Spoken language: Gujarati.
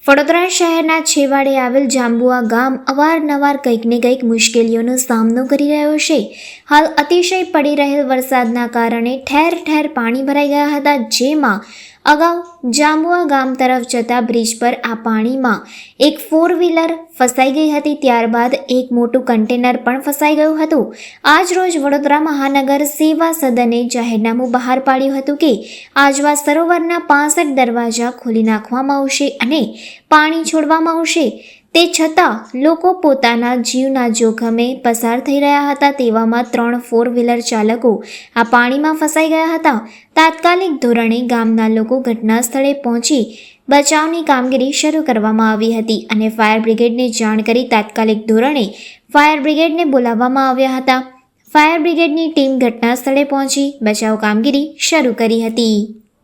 વડોદરા શહેરના છેવાડે આવેલ જાંબુઆ ગામ અવારનવાર કંઈક ને કંઈક મુશ્કેલીઓનો સામનો કરી રહ્યો છે. હાલ અતિશય પડી રહેલ વરસાદના કારણે ઠેર ઠેર પાણી ભરાઈ ગયા હતા, જેમાં અગાઉ જાંબુઆ ગામ તરફ જતા બ્રિજ પર આ પાણીમાં એક 4-વ્હીલર ફસાઈ ગઈ હતી. ત્યારબાદ એક મોટું કન્ટેનર પણ ફસાઈ ગયું હતું. આજ રોજ વડોદરા મહાનગર સેવા સદને જાહેરનામું બહાર પાડ્યું હતું કે આજવા સરોવરના 65 દરવાજા ખોલી નાખવામાં આવશે અને પાણી છોડવામાં આવશે. તે છતાં લોકો પોતાના જીવના જોખમે પસાર થઈ રહ્યા હતા. તેવામાં 3 4-વ્હીલર ચાલકો આ પાણીમાં ફસાઈ ગયા હતા. તાત્કાલિક ધોરણે ગામના લોકો ઘટના સ્થળે પહોંચી બચાવની કામગીરી શરૂ કરવામાં આવી હતી અને ફાયર બ્રિગેડને જાણ કરી તાત્કાલિક ધોરણે ફાયર બ્રિગેડને બોલાવવામાં આવ્યા હતા. ફાયર બ્રિગેડની ટીમ ઘટના સ્થળે પહોંચી બચાવ કામગીરી શરૂ કરી હતી.